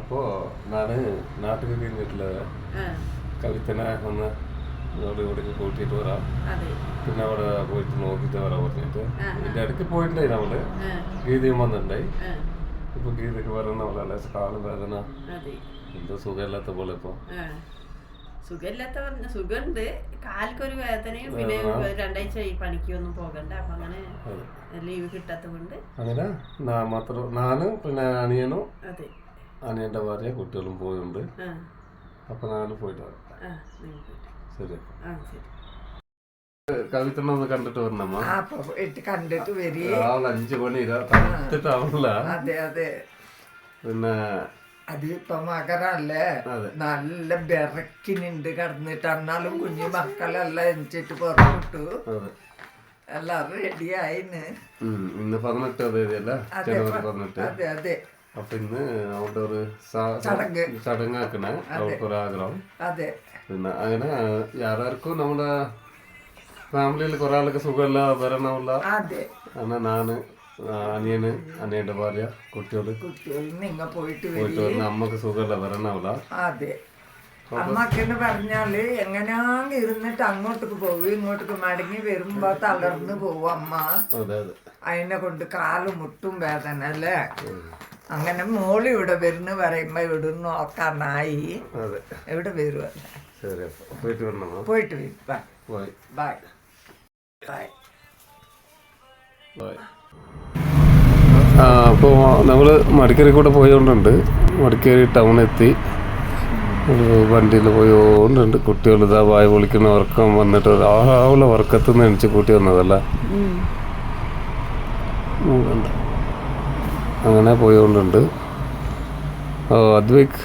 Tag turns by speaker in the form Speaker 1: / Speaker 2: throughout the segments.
Speaker 1: അപ്പോൾ ഞാൻ നാട്ടിൽ കഴിഞ്ഞിട്ടില്ല കവിത്തനെ ഒന്ന് ഇവിടെ കൂട്ടിയിട്ട് വരാം, പിന്നെ അവിടെ പോയിട്ട് നോക്കിയിട്ട് വരാൻ പറഞ്ഞിട്ട് ഇതിൻ്റെ ഇടയ്ക്ക് പോയിട്ടുണ്ടായി നമ്മള് ഗീതയും വന്നിട്ടുണ്ടായി. ഇപ്പൊ ഗീതയ്ക്ക് വരണമല്ലേ കാല് വേദന എന്തോ സുഖമില്ലാത്ത പോലെ. ഇപ്പൊ
Speaker 2: സുഖമില്ലാത്ത സുഖമുണ്ട്, കാൽക്കൊരു വേദനയും പിന്നെ 2 ആഴ്ച ഈ പണിക്കൊന്നും പോകണ്ട. അപ്പൊ അങ്ങനെ ലീവ് കിട്ടാത്തതുകൊണ്ട് അങ്ങനെ
Speaker 1: മാത്രം ഞാനും പിന്നെ അനിയനും അനിയന്റെ ഭാര്യ കുട്ടികളും പോയുണ്ട്. അപ്പൊ ഞാനും പോയിട്ട് വരാം. ശരി, കവിത്തണ്ണൊന്ന് കണ്ടിട്ട് വരണമ്മ.
Speaker 2: കണ്ടിട്ട് വരി
Speaker 1: 5 മണി തണുത്തിട്ടാവില്ല. പിന്നെ
Speaker 2: അതിപ്പോ മകരല്ലേ, നല്ല ബെറക്കിനുണ്ട് കിടന്നിട്ട്. എന്നാലും കുഞ്ഞു മക്കളെല്ലാം എനിച്ചിട്ട് പുറപ്പെട്ടു, എല്ലാരും റെഡിയായിന്ന്.
Speaker 1: ഇന്ന് 18 തീയതി അല്ലേ, ജനുവരി 18.
Speaker 2: അതെ അതെ.
Speaker 1: അപ്പൊ ഇന്ന് അവിടെ ഒരു ചടങ്ങാക്കണേ, അവർക്കൊരാഗ്രഹം.
Speaker 2: അതെ.
Speaker 1: പിന്നെ അങ്ങനെ ആരാർക്കും നമ്മുടെ ഫാമിലിയിൽ കുറെ ആൾക്ക് സുഖമില്ല വരണമില്ല. അങ്ങനെ ഞാന് അനിയന് അനിയന്റെ ഭാര്യ കുട്ടികള്
Speaker 2: പോയിട്ട്
Speaker 1: വന്ന് അമ്മക്ക് സുഖമില്ല വരണമില്ല.
Speaker 2: അതെ, അമ്മക്കെന്ന് പറഞ്ഞാല് എങ്ങനെയാണ്ട് ഇരുന്നിട്ട് അങ്ങോട്ടേക്ക് പോകും, ഇങ്ങോട്ടേക്ക് മടങ്ങി വരുമ്പോ തളർന്ന് പോവും അമ്മ. അതിനെ കൊണ്ട് കാല് മുട്ടും വേദന അല്ലേ. അങ്ങനെ മോള് ഇവിടെ വരുന്ന പറയുമ്പോ ഇവിടെ നോക്കാനായി ഇവിടെ വരുവല്ല. പോയിട്ട് വരും. Bye bye bye.
Speaker 1: അപ്പോൾ നമ്മൾ മടിക്കേരി കൂടെ പോയോണ്ടുണ്ട്. മടിക്കേരി ടൗണെത്തി വണ്ടിയിൽ പോയോണ്ടുണ്ട്. കുട്ടികൾ ഇതാ വായ പൊളിക്കുന്ന ഉറക്കം വന്നിട്ട് രാവിലെ ഉറക്കത്തുനിന്ന് എണിച്ച് കൂട്ടി വന്നതല്ല. അങ്ങനെ പോയോണ്ടുണ്ട്. അദ്വൈക്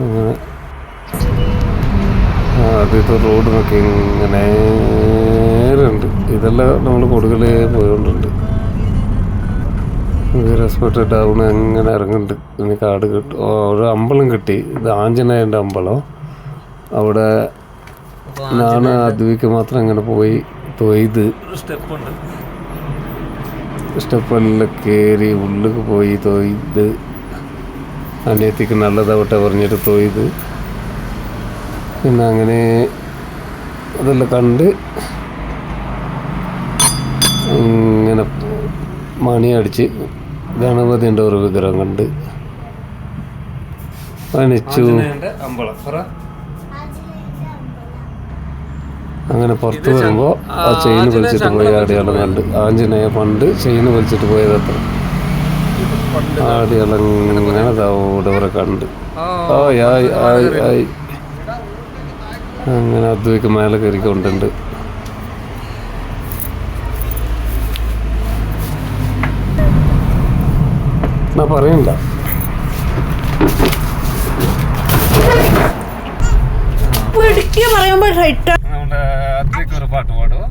Speaker 1: അങ്ങനെ ആദ്യത്തെ റോഡ് നോക്കി ഇങ്ങനെ ഉണ്ട്. ഇതെല്ലാം നമ്മൾ കൊടുക്കലേ പോയോണ്ടുണ്ട്. റെസ്പെക്ട് ടൗൺ അങ്ങനെ ഇറങ്ങുന്നുണ്ട്. ഇനി കാട് കിട്ടും. ഒരു അമ്പലം കിട്ടി, ഇത് ആഞ്ജനേയൻ്റെ അമ്പലം. അവിടെ ഞാൻ അദ്വൈക്ക് മാത്രം അങ്ങനെ പോയി തൊയ്ത് സ്റ്റെപ്പെല്ലാം കയറി ഉള്ളിലേക്ക് പോയി തൊയ്ത് അനിയത്തിക്ക് നല്ലതാവട്ടെ പറഞ്ഞിട്ട് തൊയ്ത്. പിന്നെ അങ്ങനെ അതെല്ലാം കണ്ട് ഇങ്ങനെ മണിയടിച്ച് ഗണപതിൻ്റെ ഒരു വിഗ്രഹം കണ്ട് അനിച്ചു. അങ്ങനെ പുറത്ത് വരുമ്പോൾ ആ ചെയിന് വലിച്ചിട്ട് പോയ അടയാളം കണ്ട്. ആഞ്ജനേയ പണ്ട് ചെയിന് വലിച്ചിട്ട് പോയതത്ര അടയാളം ഇങ്ങനെ അവിടെ വരെ കണ്ട്. ആയി അങ്ങനെ അദ്വൈക്ക് മേലെ കയറിക്കൊണ്ടുണ്ട്. ഞാൻ പറയണ്ട. അദ്വൈക്ക് ഒരു പാട്ട് പാടുവോ?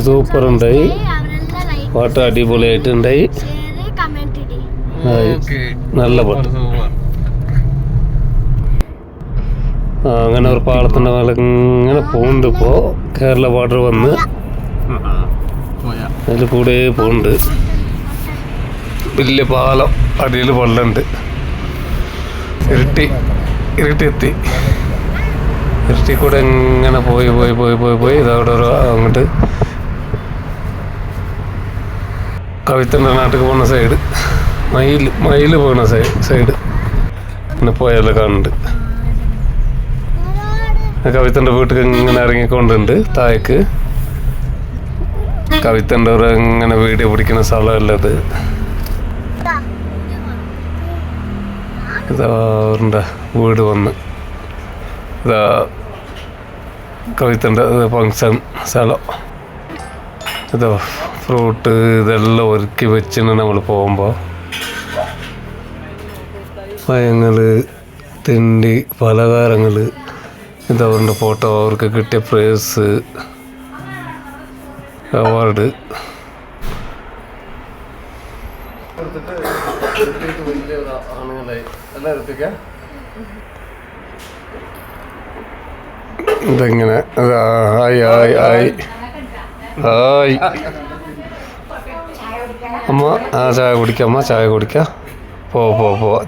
Speaker 1: സൂപ്പറുണ്ടായി. പാട്ട് അടിപൊളിയായിട്ടുണ്ടായി. നല്ല പാട്ട്. അങ്ങനെ ഒരു പാളത്തിൻ്റെ മേലെ ഇങ്ങനെ പോകുന്നുണ്ട്. ഇപ്പോൾ കേരള ബോർഡർ വന്ന് അതിൽ കൂടെ പോകുന്നുണ്ട്. വലിയ പാലം, അടിയിൽ വെള്ളമുണ്ട്. ഇരുട്ടി കൂടെ ഇങ്ങനെ പോയി ഇതവിടെ അങ്ങോട്ട് കവിത്തൻ്റെ നാട്ടിൽ പോകുന്ന സൈഡ്, മയിൽ പോകുന്ന സൈഡ് പിന്നെ പോയാലോ കാണുന്നുണ്ട്. കവിത്തൻ്റെ വീട്ടിൽ ഇങ്ങനെ ഇറങ്ങിക്കൊണ്ടുണ്ട്. താഴേക്ക് കവിത്തൻ്റെ ഒരു ഇങ്ങനെ വീഡിയോ പിടിക്കുന്ന സ്ഥലമല്ലത്. ഇതാ അവരുടെ വീട് വന്ന് ഇതാ കവിത്തൻ്റെ ഫങ്ഷൻ സ്ഥലം. ഇതാ ഫ്രൂട്ട് ഇതെല്ലാം ഒരുക്കി വെച്ചിന് നമ്മൾ പോകുമ്പോൾ. പഴങ്ങൾ, തിണ്ടി, പലഹാരങ്ങൾ, ഇതവരുടെ ഫോട്ടോ, അവർക്ക് കിട്ടിയ പ്രൈസ്, അവാർഡ്. ഇതെങ്ങനെ ഹായ് അമ്മ ചായ കുടിക്കാം. അമ്മ ചായ കുടിക്കാം. പോ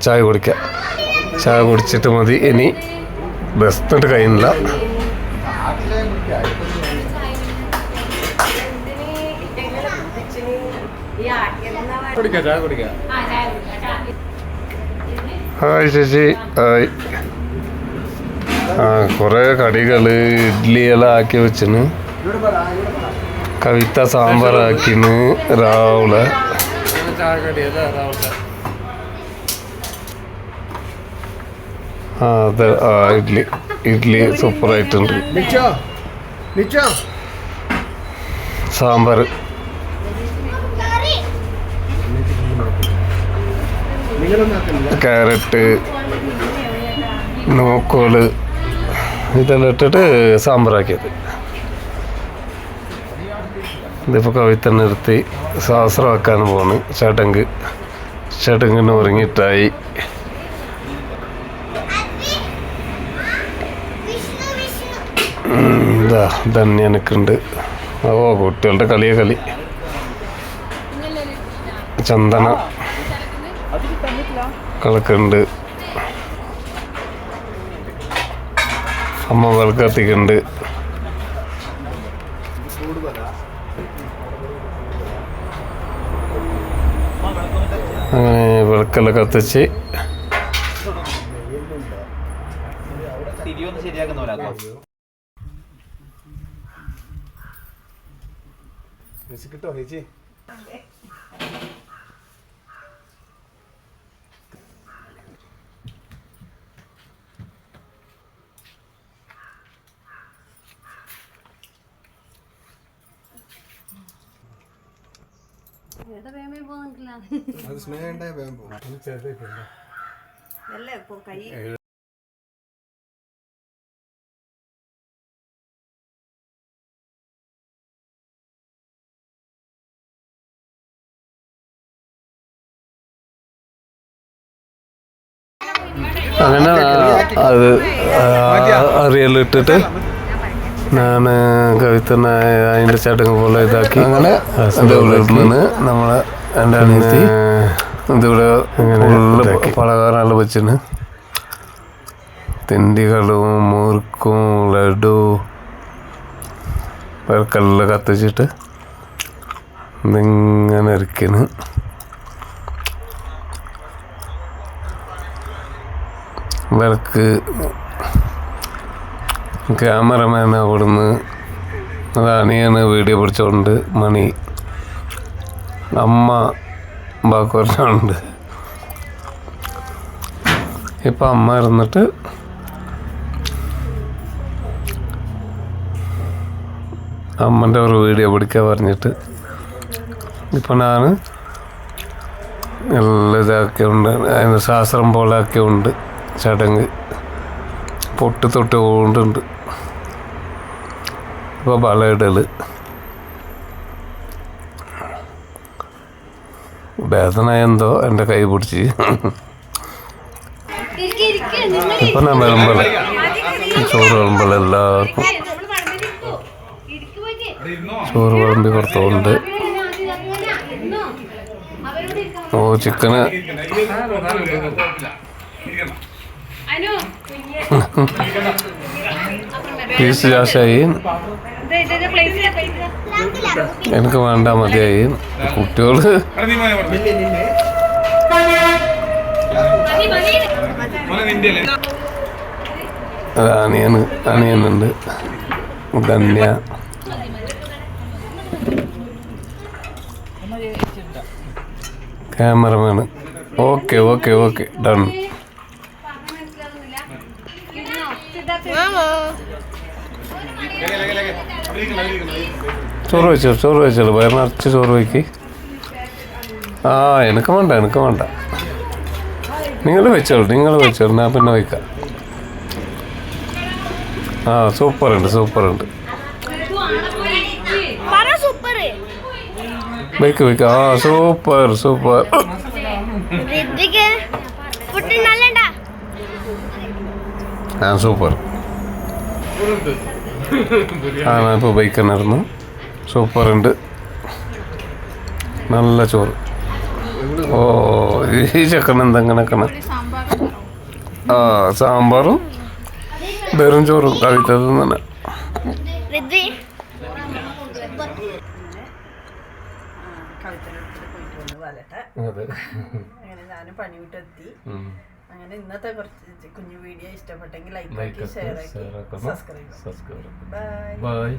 Speaker 1: ചായ കുടിക്കാം. ചായ കുടിച്ചിട്ട് മതി ഇനി. ബെസ്റ്റ് കഴിയുന്നില്ല. ഹായ് ചേച്ചി. ഹായ്. കുറേ കടികൾ, ഇഡ്ഡലിയെല്ലാം ആക്കി വെച്ചിന്. കവിത സാമ്പാറാക്കിന് രാവിലെ. അതെ, ഇഡ്ഡലി സൂപ്പറായിട്ടുണ്ട്. സാമ്പാർ, ക്യാരറ്റ്, നോക്കോല് ഇതെല്ലാം ഇട്ടിട്ട് സാമ്പാറാക്കിയത്. ഇതിപ്പോൾ കവിത നിർത്തി ശാസ്ത്രം വെക്കാൻ പോണ്. ചടങ്ങിന് ഒരുങ്ങിയിട്ടായി. ഇതാ തന്നെ എനിക്കുണ്ട്. ഓ, കുട്ടികളുടെ കളി. ചന്ദന കളക്കുണ്ട്. അമ്മ വിളക്കത്തിക്കുണ്ട്. അങ്ങനെ വിളക്കെല്ലാം കത്തിച്ച് കിട്ടോ ചേച്ചി. അത് സ്നേഹ ഉണ്ടായ വേഗം പോകും. അങ്ങനെ അത് അറിയലിട്ടിട്ട് ഞാൻ കവിത്തന്നെ അതിൻ്റെ ചടങ്ങ് പോലെ ഇതാക്കി. അങ്ങനെ നിന്ന് നമ്മളെ എൻ്റെ അനിയത്തി ഇതിവിടെ പലഹാരങ്ങൾ വെച്ചിന്. തിണ്ടികളും മുറുക്കും ലഡു വിളക്കെല്ലാം കത്തിച്ചിട്ട് ഇതിങ്ങനെ ഇരിക്കുന്നു. വിളക്ക് ക്യാമറമാൻ അവിടുന്ന് അനിയാണ് വീഡിയോ പിടിച്ചോണ്ട് മണി. അമ്മ ബാക്കുണ്ട്. ഇപ്പം അമ്മ ഇരുന്നിട്ട് അമ്മൻ്റെ ഒരു വീഡിയോ പിടിക്കാൻ പറഞ്ഞിട്ട് ഇപ്പം ഞാൻ എല്ലാം ഇതാക്കിയുണ്ട്. അതിന് ശാസ്ത്രം പോലെ ആക്കിയുണ്ട്. ചടങ്ങ് പൊട്ട് തൊട്ട് കൊണ്ടുണ്ട്. ഇപ്പോൾ വളയിടൽ വേദന എന്തോ എൻ്റെ കൈ പിടിച്ച്. ഇപ്പം ഞാൻ വിളമ്പല ചോറ് വിളമ്പല എല്ലാവർക്കും. ചോറ് വിളമ്പി കൊടുത്തോണ്ട്. ഓ ചിക്കന് പീസ് ജാസ്തിയായി. എനിക്ക് വേണ്ട മതിയായി. കുട്ടികള് അനിയനുണ്ട്. Dhanya cameraman. Okay okay okay done. ചോറ് വെച്ചോളൂ വയറ് നിറച്ച് ചോറ് വയ്ക്ക്. ആ എനിക്ക് വേണ്ട നിങ്ങൾ വെച്ചോളൂ ഞാൻ പിന്നെ വയ്ക്കാം. ആ സൂപ്പറുണ്ട് വയ്ക്ക് ആ സൂപ്പർ ആ സൂപ്പർ. ആ ഞാൻ ഇപ്പോൾ ബൈക്കന്നായിരുന്നു. സൂപ്പറുണ്ട്, നല്ല ചോറ്. ഓ ഈ ചക്കൻ എന്തെങ്ങനെക്കണ. ആ സാമ്പാറും വെറും ചോറും കഴിച്ചതും തന്നെ.
Speaker 2: അങ്ങനെ ഞാനും പണി വിട്ടെത്തി. അങ്ങനെ ഇന്നത്തെ കുറച്ച് കുഞ്ഞു വീഡിയോ ഇഷ്ടപ്പെട്ടെങ്കിൽ ലൈക്ക് ആക്കി ഷെയർ ആക്കി സബ്സ്ക്രൈബ്.
Speaker 1: ബൈ.